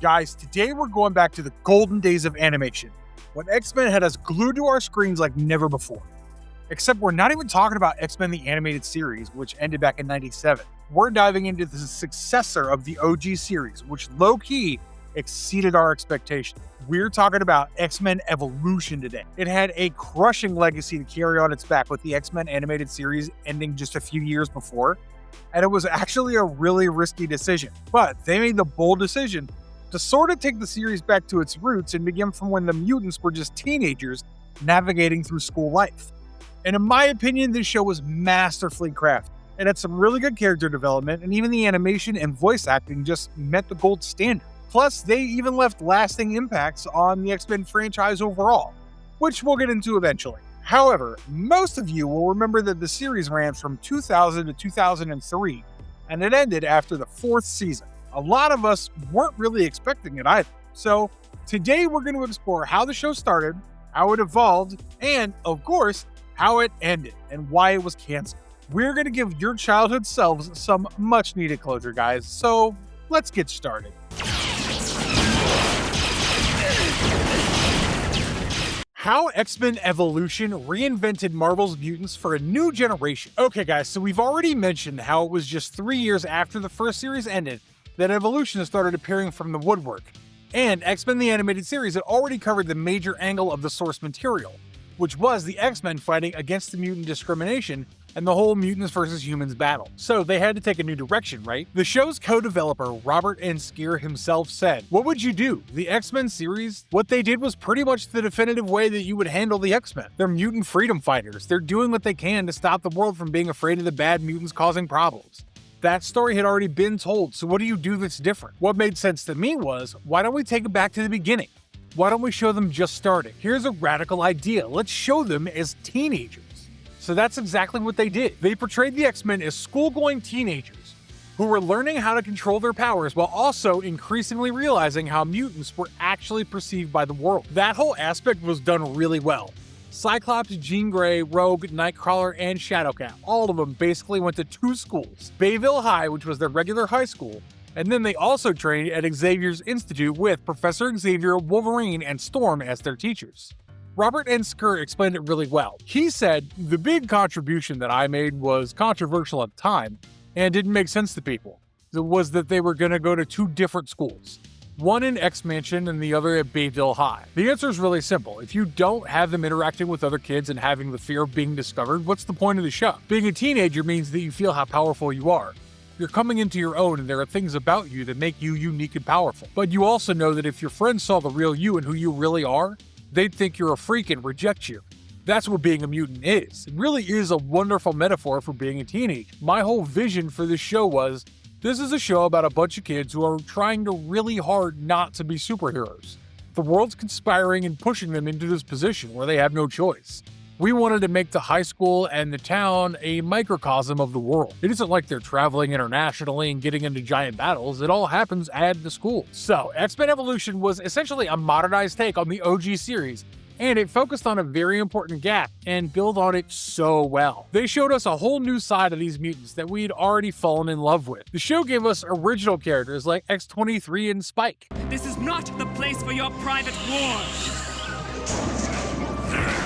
Guys, today we're going back to the golden days of animation, when X-Men had us glued to our screens like never before. Except we're not even talking about X-Men the Animated Series, which ended back in '97. We're diving into the successor of the OG series, which low-key exceeded our expectations. We're talking about X-Men Evolution today. It had a crushing legacy to carry on its back with the X-Men Animated Series ending just a few years before, and it was actually a really risky decision. But they made the bold decision to sort of take the series back to its roots and begin from when the mutants were just teenagers navigating through school life. And in my opinion, this show was masterfully crafted. It had some really good character development, and even the animation and voice acting just met the gold standard. Plus, they even left lasting impacts on the X-Men franchise overall, which we'll get into eventually. However, most of you will remember that the series ran from 2000 to 2003, and it ended after the 4th season. A lot of us weren't really expecting it either. So today we're going to explore how the show started, how it evolved, and of course, how it ended and why it was canceled. We're going to give your childhood selves some much needed closure, guys. So let's get started. How X-Men Evolution reinvented Marvel's mutants for a new generation. Okay guys, so we've already mentioned how it was just 3 years after the first series ended that Evolution started appearing from the woodwork. And X-Men the Animated Series had already covered the major angle of the source material, which was the X-Men fighting against the mutant discrimination and the whole mutants versus humans battle. So they had to take a new direction, right? The show's co-developer, Robert N. Skier himself said, "What would you do? The X-Men series, what they did was pretty much the definitive way that you would handle the X-Men. They're mutant freedom fighters. They're doing what they can to stop the world from being afraid of the bad mutants causing problems." That story had already been told, so what do you do that's different? What made sense to me was, why don't we take it back to the beginning? Why don't we show them just starting? Here's a radical idea. Let's show them as teenagers. So that's exactly what they did. They portrayed the X-Men as school-going teenagers who were learning how to control their powers while also increasingly realizing how mutants were actually perceived by the world. That whole aspect was done really well. Cyclops, Jean Grey, Rogue, Nightcrawler, and Shadowcat, all of them basically went to 2 schools. Bayville High, which was their regular high school, and then they also trained at Xavier's Institute with Professor Xavier, Wolverine, and Storm as their teachers. Robert N. Skier explained it really well. He said, "The big contribution that I made was controversial at the time and didn't make sense to people. It was that they were going to go to 2 different schools. One in X Mansion and the other at Bayville High. The answer is really simple. If you don't have them interacting with other kids and having the fear of being discovered, what's the point of the show? Being a teenager means that you feel how powerful you are. You're coming into your own and there are things about you that make you unique and powerful. But you also know that if your friends saw the real you and who you really are, they'd think you're a freak and reject you. That's what being a mutant is. It really is a wonderful metaphor for being a teenager. My whole vision for this show was, this is a show about a bunch of kids who are trying to really hard not to be superheroes. The world's conspiring and pushing them into this position where they have no choice. We wanted to make the high school and the town a microcosm of the world. It isn't like they're traveling internationally and getting into giant battles. It all happens at the school." So, X-Men Evolution was essentially a modernized take on the OG series, and it focused on a very important gap and built on it so well. They showed us a whole new side of these mutants that we'd already fallen in love with. The show gave us original characters like X-23 and Spike. "This is not the place for your private war."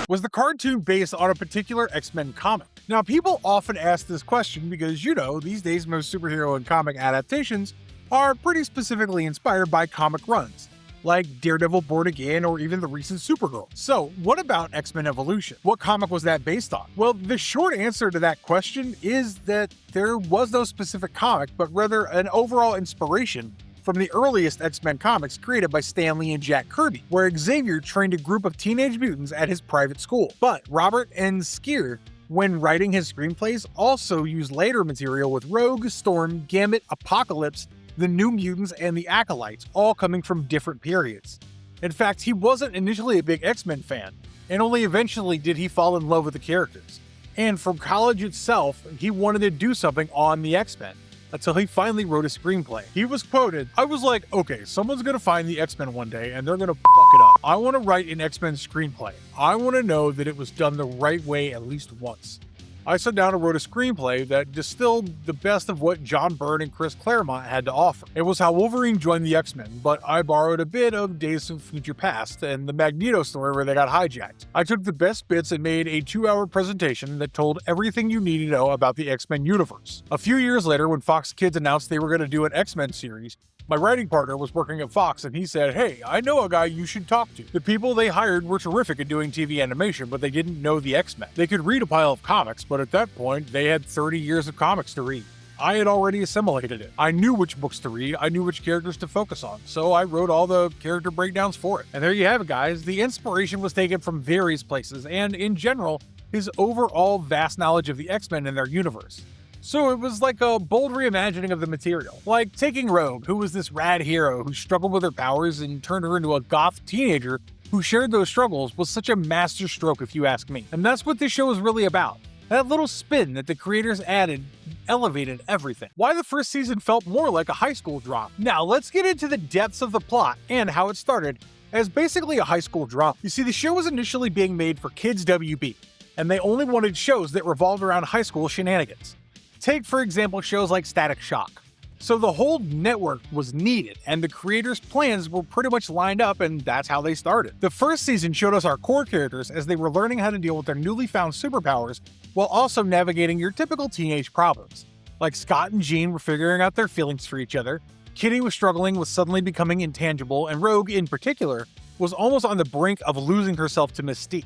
Was the cartoon based on a particular X-Men comic? Now, people often ask this question because, these days most superhero and comic adaptations are pretty specifically inspired by comic runs, like Daredevil Born Again or even the recent Supergirl. So, what about X-Men Evolution? What comic was that based on? Well, the short answer to that question is that there was no specific comic, but rather an overall inspiration from the earliest X-Men comics created by Stan Lee and Jack Kirby, where Xavier trained a group of teenage mutants at his private school. But Robert N. Skier, when writing his screenplays, also used later material with Rogue, Storm, Gambit, Apocalypse, the New Mutants, and the Acolytes, all coming from different periods. In fact, he wasn't initially a big X-Men fan, and only eventually did he fall in love with the characters. And from college itself, he wanted to do something on the X-Men, until he finally wrote a screenplay. He was quoted, "I was like, okay, someone's gonna find the X-Men one day and they're gonna fuck it up. I wanna write an X-Men screenplay. I wanna know that it was done the right way at least once." I sat down and wrote a screenplay that distilled the best of what John Byrne and Chris Claremont had to offer. It was how Wolverine joined the X-Men, but I borrowed a bit of Days of Future Past and the Magneto story where they got hijacked. I took the best bits and made a 2-hour presentation that told everything you need to know about the X-Men universe. A few years later, when Fox Kids announced they were going to do an X-Men series, my writing partner was working at Fox and he said, "Hey, I know a guy you should talk to." The people they hired were terrific at doing TV animation, but they didn't know the X-Men. They could read a pile of comics, but at that point, they had 30 years of comics to read. I had already assimilated it. I knew which books to read, I knew which characters to focus on, so I wrote all the character breakdowns for it. And there you have it, guys. The inspiration was taken from various places, and in general, his overall vast knowledge of the X-Men and their universe. So it was like a bold reimagining of the material. Like taking Rogue, who was this rad hero who struggled with her powers and turned her into a goth teenager who shared those struggles, was such a masterstroke if you ask me. And that's what this show is really about. That little spin that the creators added elevated everything. Why the first season felt more like a high school drama. Now let's get into the depths of the plot and how it started as basically a high school drama. You see, the show was initially being made for Kids WB, and they only wanted shows that revolved around high school shenanigans. Take, for example, shows like Static Shock. So the whole network was needed, and the creators' plans were pretty much lined up, and that's how they started. The first season showed us our core characters as they were learning how to deal with their newly found superpowers, while also navigating your typical teenage problems. Like Scott and Jean were figuring out their feelings for each other, Kitty was struggling with suddenly becoming intangible, and Rogue, in particular, was almost on the brink of losing herself to Mystique.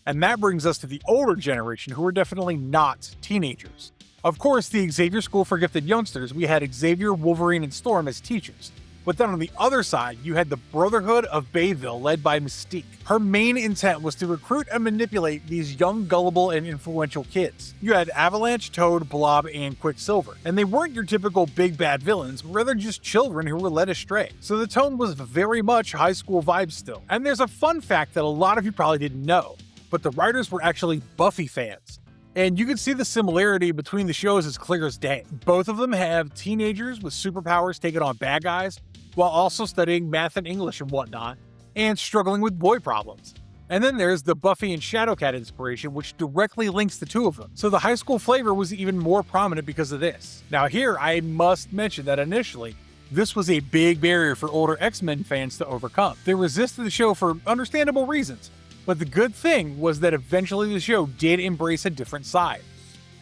And that brings us to the older generation, who were definitely not teenagers. Of course, the Xavier School for Gifted Youngsters, we had Xavier, Wolverine, and Storm as teachers. But then on the other side, you had the Brotherhood of Bayville led by Mystique. Her main intent was to recruit and manipulate these young, gullible, and influential kids. You had Avalanche, Toad, Blob, and Quicksilver. And they weren't your typical big bad villains, but rather just children who were led astray. So the tone was very much high school vibes still. And there's a fun fact that a lot of you probably didn't know, but the writers were actually Buffy fans. And you can see the similarity between the shows as clear as day. Both of them have teenagers with superpowers taking on bad guys, while also studying math and English and whatnot, and struggling with boy problems. And then there's the Buffy and Shadowcat inspiration, which directly links the two of them. So the high school flavor was even more prominent because of this. Now here, I must mention that initially, this was a big barrier for older X-Men fans to overcome. They resisted the show for understandable reasons. But the good thing was that eventually the show did embrace a different side.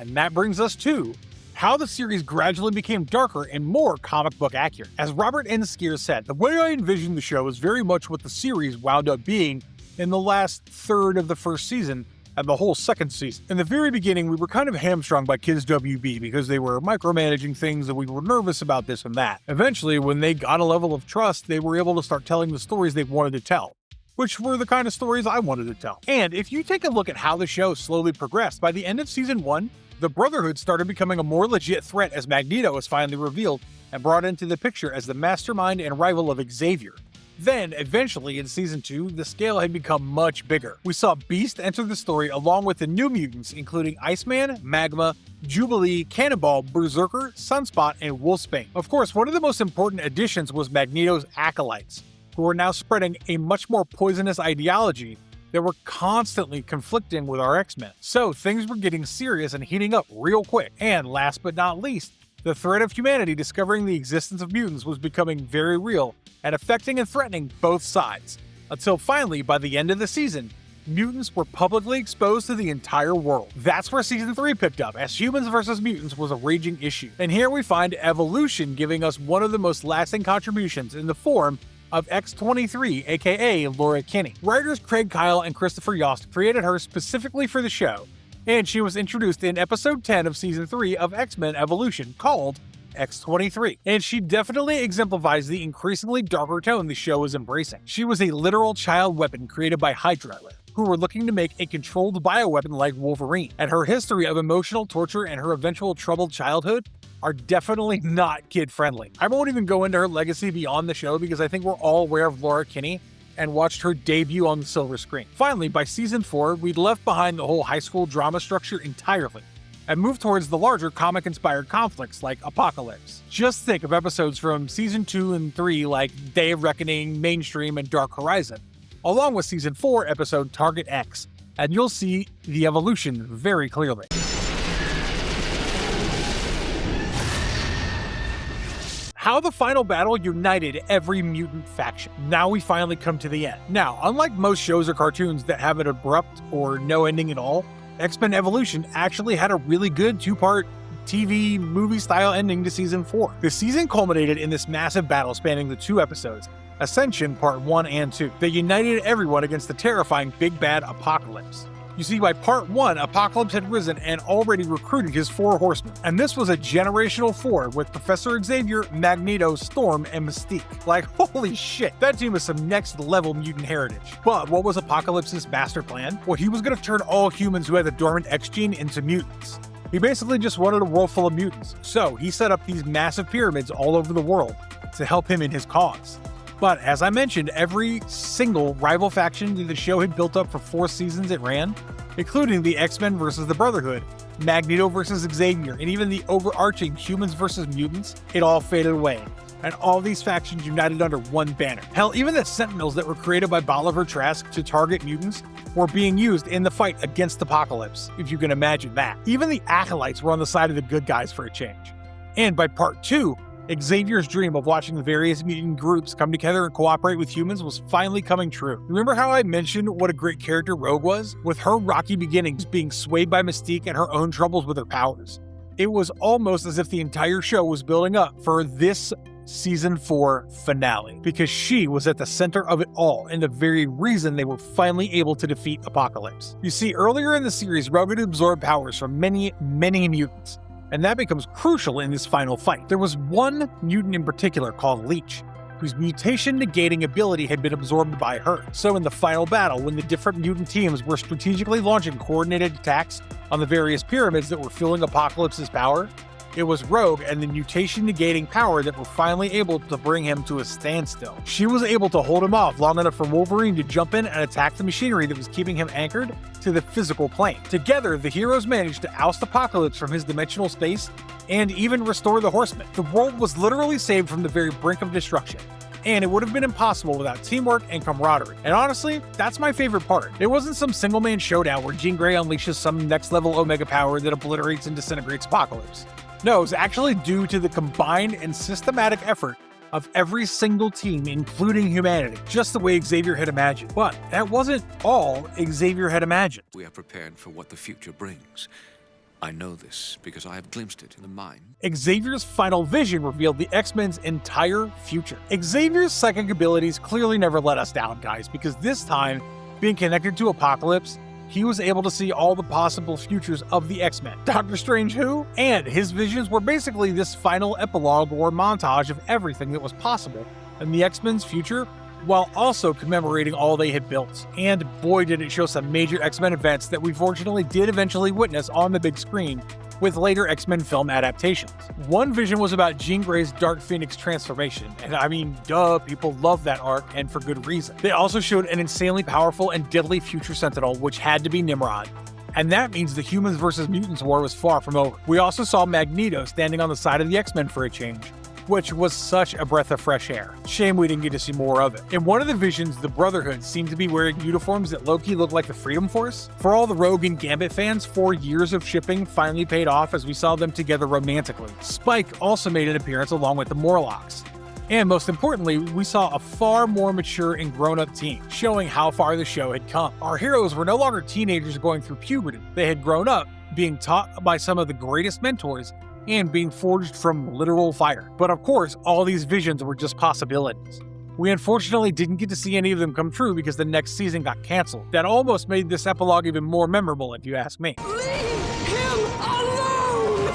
And that brings us to how the series gradually became darker and more comic book accurate. As Robert N. Skier said, the way I envisioned the show is very much what the series wound up being in the last third of the first season and the whole second season. In the very beginning, we were kind of hamstrung by Kids WB because they were micromanaging things and we were nervous about this and that. Eventually, when they got a level of trust, they were able to start telling the stories they wanted to tell, which were the kind of stories I wanted to tell. And if you take a look at how the show slowly progressed, by the end of season 1, the Brotherhood started becoming a more legit threat as Magneto was finally revealed and brought into the picture as the mastermind and rival of Xavier. Then, eventually, in season 2, the scale had become much bigger. We saw Beast enter the story along with the new mutants, including Iceman, Magma, Jubilee, Cannonball, Berserker, Sunspot, and Wolfsbane. Of course, one of the most important additions was Magneto's acolytes, who are now spreading a much more poisonous ideology that were constantly conflicting with our X-Men. So things were getting serious and heating up real quick. And last but not least, the threat of humanity discovering the existence of mutants was becoming very real and affecting and threatening both sides. Until finally, by the end of the season, mutants were publicly exposed to the entire world. That's where season 3 picked up, as humans versus mutants was a raging issue. And here we find Evolution giving us one of the most lasting contributions in the form of X-23, aka Laura Kinney. Writers Craig Kyle and Christopher Yost created her specifically for the show, and she was introduced in episode 10 of season 3 of X-Men Evolution, called X-23. And she definitely exemplifies the increasingly darker tone the show is embracing. She was a literal child weapon created by Hydra, who were looking to make a controlled bioweapon like Wolverine. And her history of emotional torture and her eventual troubled childhood are definitely not kid-friendly. I won't even go into her legacy beyond the show because I think we're all aware of Laura Kinney and watched her debut on the silver screen. Finally, by season 4, we'd left behind the whole high school drama structure entirely and moved towards the larger comic-inspired conflicts like Apocalypse. Just think of episodes from season 2 and 3 like Day of Reckoning, Mainstream, and Dark Horizon, along with season 4 episode Target X, and you'll see the evolution very clearly. how the final battle united every mutant faction. Now we finally come to the end. Now, unlike most shows or cartoons that have an abrupt or no ending at all, X-Men Evolution actually had a really good two-part TV movie-style ending to Season 4. The season culminated in this massive battle spanning the 2 episodes, Ascension Part 1 and 2, that united everyone against the terrifying big bad Apocalypse. You see, by Part 1, Apocalypse had risen and already recruited his 4 horsemen, and this was a generational 4 with Professor Xavier, Magneto, Storm, and Mystique. Like, holy shit, that team is some next-level mutant heritage. But what was Apocalypse's master plan? Well, he was going to turn all humans who had the dormant X gene into mutants. He basically just wanted a world full of mutants, so he set up these massive pyramids all over the world to help him in his cause. But as I mentioned, every single rival faction that the show had built up for 4 seasons it ran, including the X-Men versus the Brotherhood, Magneto versus Xavier, and even the overarching humans versus mutants, it all faded away. And all these factions united under one banner. Hell, even the Sentinels that were created by Bolivar Trask to target mutants were being used in the fight against Apocalypse, if you can imagine that. Even the Acolytes were on the side of the good guys for a change. And by Part 2, Xavier's dream of watching the various mutant groups come together and cooperate with humans was finally coming true. Remember how I mentioned what a great character Rogue was? With her rocky beginnings being swayed by Mystique and her own troubles with her powers. It was almost as if the entire show was building up for this Season 4 finale, because she was at the center of it all and the very reason they were finally able to defeat Apocalypse. You see, earlier in the series, Rogue had absorbed powers from many mutants, and that becomes crucial in this final fight. There was one mutant in particular called Leech, whose mutation-negating ability had been absorbed by her. So in the final battle, when the different mutant teams were strategically launching coordinated attacks on the various pyramids that were fueling Apocalypse's power, it was Rogue and the mutation-negating power that were finally able to bring him to a standstill. She was able to hold him off long enough for Wolverine to jump in and attack the machinery that was keeping him anchored to the physical plane. Together, the heroes managed to oust Apocalypse from his dimensional space and even restore the Horsemen. The world was literally saved from the very brink of destruction, and it would have been impossible without teamwork and camaraderie. And honestly, that's my favorite part. It wasn't some single-man showdown where Jean Grey unleashes some next-level Omega power that obliterates and disintegrates Apocalypse. No, it was actually due to the combined and systematic effort of every single team, including humanity, just the way Xavier had imagined. But that wasn't all Xavier had imagined. We are prepared for what the future brings. I know this because I have glimpsed it in the mind. Xavier's final vision revealed the X-Men's entire future. Xavier's psychic abilities clearly never let us down, guys, because this time, being connected to Apocalypse, he was able to see all the possible futures of the X-Men. Doctor Strange who? And his visions were basically this final epilogue or montage of everything that was possible in the X-Men's future, while also commemorating all they had built. And boy did it show some major X-Men events that we fortunately did eventually witness on the big screen with later X-Men film adaptations. One vision was about Jean Grey's Dark Phoenix transformation, and I mean, duh, people love that arc, and for good reason. They also showed an insanely powerful and deadly future Sentinel, which had to be Nimrod. And that means the humans versus mutants war was far from over. We also saw Magneto standing on the side of the X-Men for a change, which was such a breath of fresh air. Shame we didn't get to see more of it. In one of the visions, the Brotherhood seemed to be wearing uniforms that low-key looked like the Freedom Force. For all the Rogue and Gambit fans, 4 years of shipping finally paid off as we saw them together romantically. Spike also made an appearance along with the Morlocks. And most importantly, we saw a far more mature and grown-up team, showing how far the show had come. Our heroes were no longer teenagers going through puberty. They had grown up, being taught by some of the greatest mentors, and being forged from literal fire. But of course, all these visions were just possibilities. We unfortunately didn't get to see any of them come true because the next season got canceled. That almost made this epilogue even more memorable, if you ask me. Leave him alone!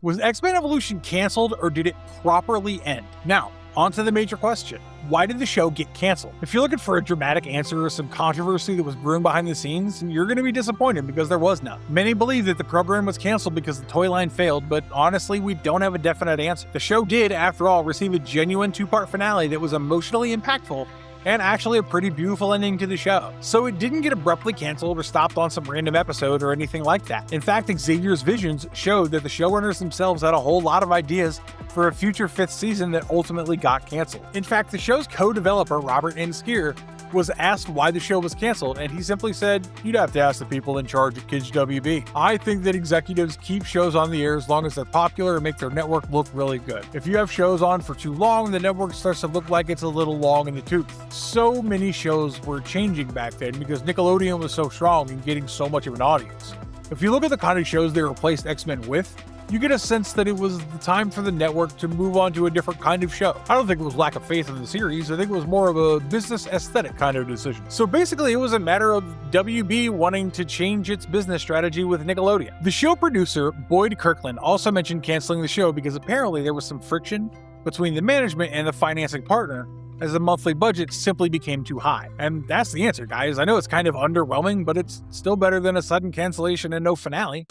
Was X-Men Evolution canceled, or did it properly end? Now, on to the major question. Why did the show get canceled? If you're looking for a dramatic answer or some controversy that was brewing behind the scenes, you're going to be disappointed because there was none. Many believe that the program was canceled because the toy line failed, but honestly, we don't have a definite answer. The show did, after all, receive a genuine 2-part finale that was emotionally impactful and actually a pretty beautiful ending to the show. So it didn't get abruptly canceled or stopped on some random episode or anything like that. In fact, Xavier's visions showed that the showrunners themselves had a whole lot of ideas for a future 5th season that ultimately got canceled. In fact, the show's co-developer, Robert N. Skier, was asked why the show was canceled, and he simply said, "You'd have to ask the people in charge at Kids WB. I think that executives keep shows on the air as long as they're popular and make their network look really good. If you have shows on for too long, the network starts to look like it's a little long in the tooth." So many shows were changing back then because Nickelodeon was so strong in getting so much of an audience. If you look at the kind of shows they replaced X-Men with, you get a sense that it was the time for the network to move on to a different kind of show. I don't think it was lack of faith in the series, I think it was more of a business aesthetic kind of decision. So basically it was a matter of WB wanting to change its business strategy with Nickelodeon. The show producer, Boyd Kirkland, also mentioned canceling the show because apparently there was some friction between the management and the financing partner, as the monthly budget simply became too high. And that's the answer, guys. I know it's kind of underwhelming, but it's still better than a sudden cancellation and no finale.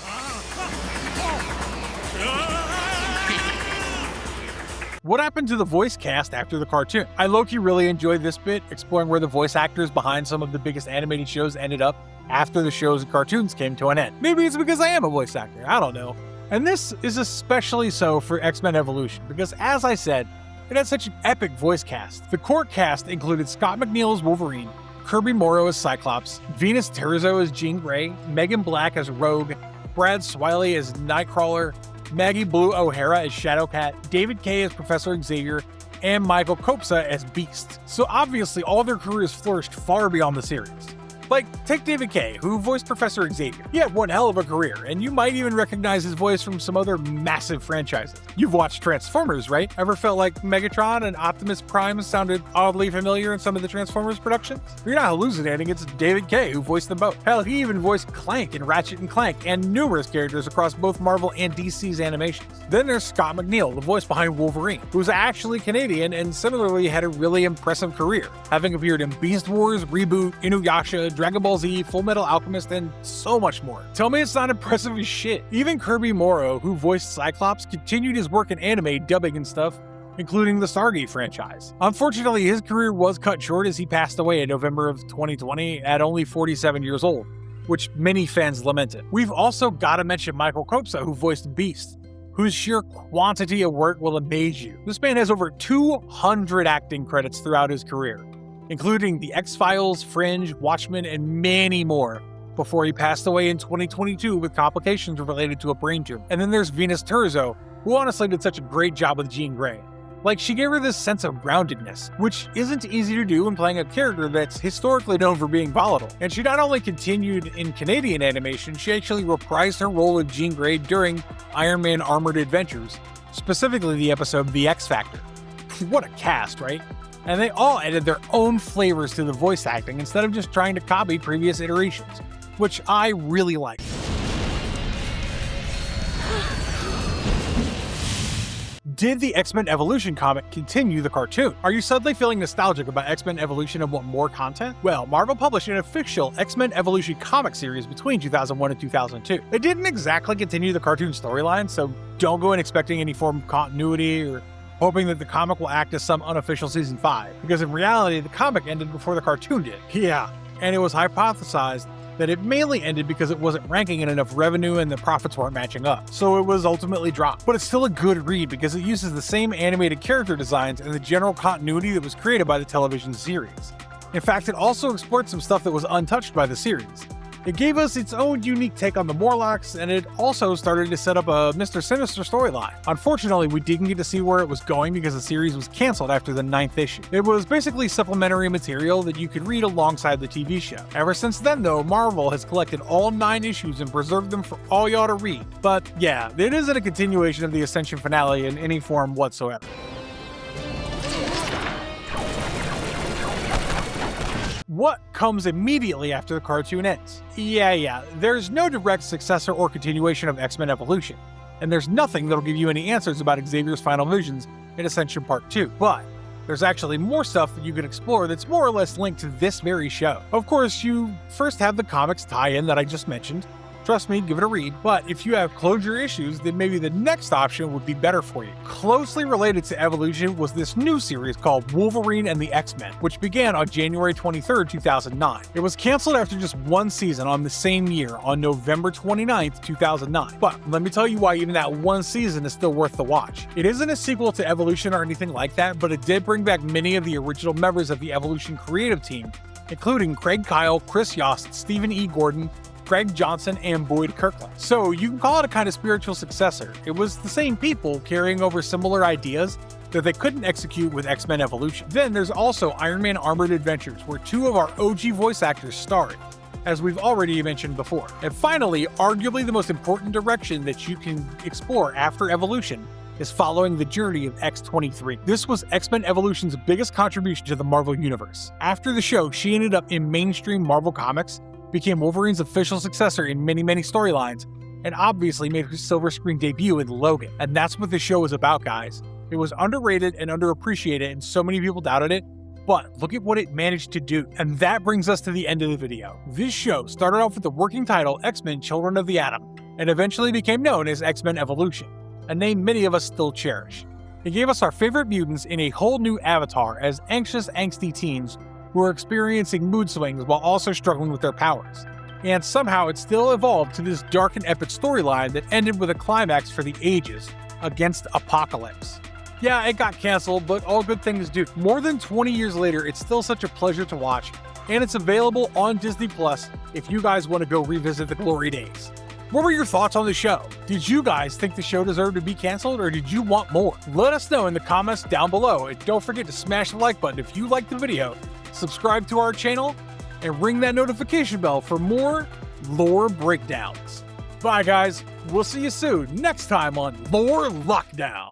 What happened to the voice cast after the cartoon? I low-key really enjoyed this bit, exploring where the voice actors behind some of the biggest animated shows ended up after the shows and cartoons came to an end. Maybe it's because I am a voice actor, I don't know. And this is especially so for X-Men Evolution, because as I said, it had such an epic voice cast. The core cast included Scott McNeil as Wolverine, Kirby Morrow as Cyclops, Venus Terzo as Jean Grey, Megan Black as Rogue, Brad Swiley as Nightcrawler, Maggie Blue O'Hara as Shadowcat, David Kaye as Professor Xavier, and Michael Kopsa as Beast. So obviously all their careers flourished far beyond the series. Like, take David Kaye, who voiced Professor Xavier. He had one hell of a career, and you might even recognize his voice from some other massive franchises. You've watched Transformers, right? Ever felt like Megatron and Optimus Prime sounded oddly familiar in some of the Transformers productions? You're not hallucinating, it's David Kaye who voiced them both. Hell, he even voiced Clank in Ratchet and Clank, and numerous characters across both Marvel and DC's animations. Then there's Scott McNeil, the voice behind Wolverine, who's actually Canadian and similarly had a really impressive career, having appeared in Beast Wars, Reboot, Inuyasha, Dragon Ball Z, Full Metal Alchemist, and so much more. Tell me it's not impressive as shit. Even Kirby Morrow, who voiced Cyclops, continued his work in anime, dubbing and stuff, including the Stargate franchise. Unfortunately, his career was cut short as he passed away in November of 2020 at only 47 years old, which many fans lamented. We've also got to mention Michael Kopsa, who voiced Beast, whose sheer quantity of work will amaze you. This man has over 200 acting credits throughout his career, including The X-Files, Fringe, Watchmen, and many more, before he passed away in 2022 with complications related to a brain tumor. And then there's Venus Terzo, who honestly did such a great job with Jean Grey. Like, she gave her this sense of groundedness, which isn't easy to do when playing a character that's historically known for being volatile. And she not only continued in Canadian animation, she actually reprised her role of Jean Grey during Iron Man Armored Adventures, specifically the episode The X Factor. What a cast, right? And they all added their own flavors to the voice acting instead of just trying to copy previous iterations, which I really like. Did the X-Men Evolution comic continue the cartoon? Are you suddenly feeling nostalgic about X-Men Evolution and want more content? Well, Marvel published an official X-Men Evolution comic series between 2001 and 2002. It didn't exactly continue the cartoon storyline, so don't go in expecting any form of continuity or hoping that the comic will act as some unofficial season 5, because in reality, the comic ended before the cartoon did. Yeah, and it was hypothesized that it mainly ended because it wasn't ranking in enough revenue and the profits weren't matching up, so it was ultimately dropped. But it's still a good read because it uses the same animated character designs and the general continuity that was created by the television series. In fact, it also explored some stuff that was untouched by the series. It gave us its own unique take on the Morlocks, and it also started to set up a Mr. Sinister storyline. Unfortunately, we didn't get to see where it was going because the series was canceled after the 9th issue. It was basically supplementary material that you could read alongside the TV show. Ever since then, though, Marvel has collected all 9 issues and preserved them for all y'all to read. But yeah, it isn't a continuation of the Ascension finale in any form whatsoever. What comes immediately after the cartoon ends? Yeah, there's no direct successor or continuation of X-Men Evolution, and there's nothing that'll give you any answers about Xavier's final visions in Ascension Part 2, but there's actually more stuff that you can explore that's more or less linked to this very show. Of course, you first have the comics tie-in that I just mentioned. Trust me, give it a read. But if you have closure issues, then maybe the next option would be better for you. Closely related to Evolution was this new series called Wolverine and the X-Men, which began on January 23rd, 2009. It was canceled after just one season on the same year, on November 29th, 2009. But let me tell you why even that one season is still worth the watch. It isn't a sequel to Evolution or anything like that, but it did bring back many of the original members of the Evolution creative team including Craig Kyle, Chris Yost, Stephen E. Gordon, Greg Johnson, and Boyd Kirkland. So you can call it a kind of spiritual successor. It was the same people carrying over similar ideas that they couldn't execute with X-Men Evolution. Then there's also Iron Man Armored Adventures, where 2 of our OG voice actors starred, as we've already mentioned before. And finally, arguably the most important direction that you can explore after Evolution is following the journey of X-23. This was X-Men Evolution's biggest contribution to the Marvel Universe. After the show, she ended up in mainstream Marvel Comics, became Wolverine's official successor in many storylines, and obviously made her silver screen debut in Logan. And that's what the show is about, guys. It was underrated and underappreciated, and so many people doubted it, but look at what it managed to do. And that brings us to the end of the video. This show started off with the working title X-Men Children of the Atom, and eventually became known as X-Men Evolution, a name many of us still cherish. It gave us our favorite mutants in a whole new avatar as anxious, angsty teens who are experiencing mood swings while also struggling with their powers. And somehow it still evolved to this dark and epic storyline that ended with a climax for the ages against Apocalypse. Yeah, it got canceled, but all good things do. More than 20 years later, it's still such a pleasure to watch, and it's available on Disney Plus if you guys want to go revisit the glory days. What were your thoughts on the show? Did you guys think the show deserved to be canceled, or did you want more? Let us know in the comments down below, and don't forget to smash the like button if you liked the video, subscribe to our channel, and ring that notification bell for more lore breakdowns. Bye guys, we'll see you soon next time on Lore Lockdown.